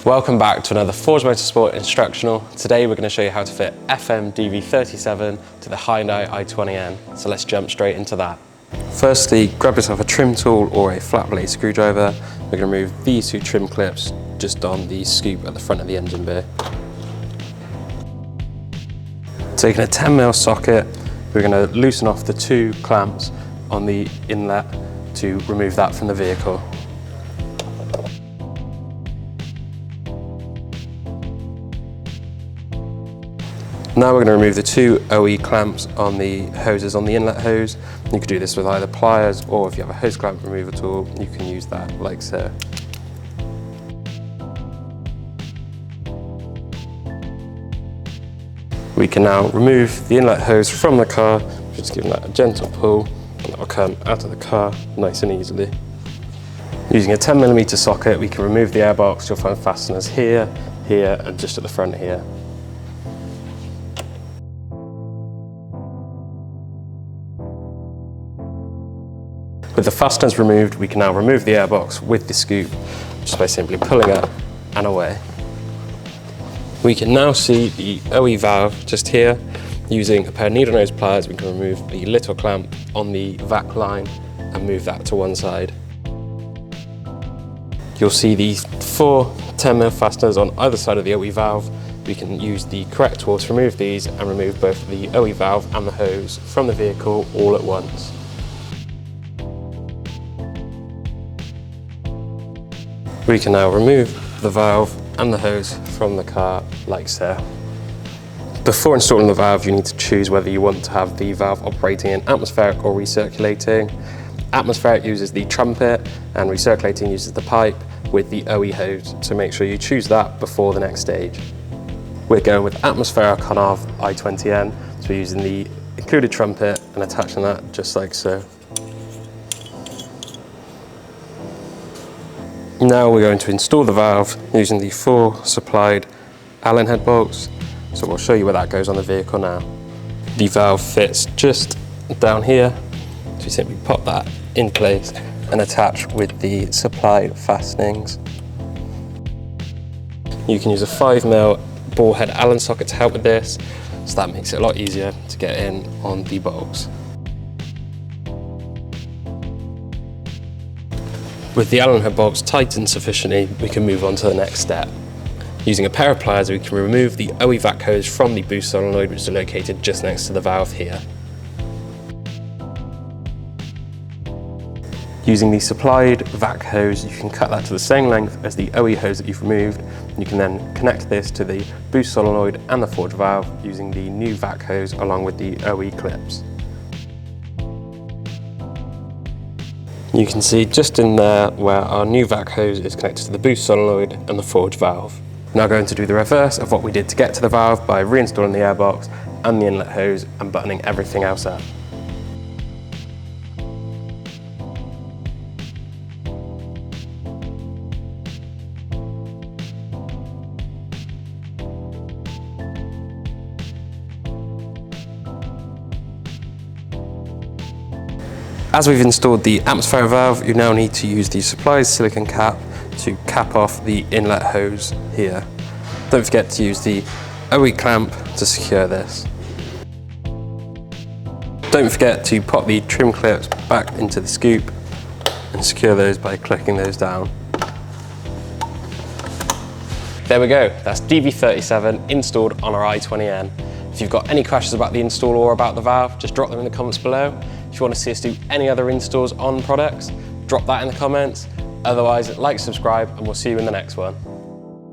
Welcome back to another Forge Motorsport instructional. Today we're going to show you how to fit FMDV37 to the Hyundai i20N. So let's jump straight into that. Firstly, grab yourself a trim tool or a flat blade screwdriver. We're going to remove these two trim clips just on the scoop at the front of the engine bay. Taking a 10mm socket, we're going to loosen off the two clamps on the inlet to remove that from the vehicle. Now we're going to remove the two OE clamps on the hoses on the inlet hose. You can do this with either pliers, or if you have a hose clamp remover tool, you can use that like so. We can now remove the inlet hose from the car, just giving that a gentle pull, and that will come out of the car nice and easily. Using a 10mm socket, we can remove the airbox. You'll find fasteners here, here, and just at the front here. With the fasteners removed, we can now remove the airbox with the scoop, just by simply pulling up and away. We can now see the OE valve just here. Using a pair of needle nose pliers, we can remove the little clamp on the vac line and move that to one side. You'll see the four 10mm fasteners on either side of the OE valve. We can use the correct tool to remove these and remove both the OE valve and the hose from the vehicle all at once. We can now remove the valve and the hose from the car like so. Before installing the valve, you need to choose whether you want to have the valve operating in atmospheric or recirculating. Atmospheric uses the trumpet and recirculating uses the pipe with the OE hose, so make sure you choose that before the next stage. We're going with atmospheric on our i20N, so we're using the included trumpet and attaching that just like so. Now we're going to install the valve using the 4 supplied Allen head bolts, so we'll show you where that goes on the vehicle now. The valve fits just down here, so you simply pop that in place and attach with the supplied fastenings. You can use a 5mm ball head Allen socket to help with this, so that makes it a lot easier to get in on the bolts. With the Allen head bolts tightened sufficiently, we can move on to the next step. Using a pair of pliers, we can remove the OE vac hose from the boost solenoid, which is located just next to the valve here. Using the supplied vac hose, you can cut that to the same length as the OE hose that you've removed. You can then connect this to the boost solenoid and the forge valve using the new vac hose along with the OE clips. You can see just in there where our new vac hose is connected to the boost solenoid and the forge valve. We're now going to do the reverse of what we did to get to the valve by reinstalling the airbox and the inlet hose and buttoning everything else up. As we've installed the atmospheric valve, you now need to use the supplied silicone cap to cap off the inlet hose here. Don't forget to use the OE clamp to secure this. Don't forget to pop the trim clips back into the scoop and secure those by clicking those down. There we go, that's DV37 installed on our i20N. If you've got any questions about the install or about the valve, just drop them in the comments below. If you want to see us do any other installs on products, drop that in the comments. Otherwise, like, subscribe, and we'll see you in the next one.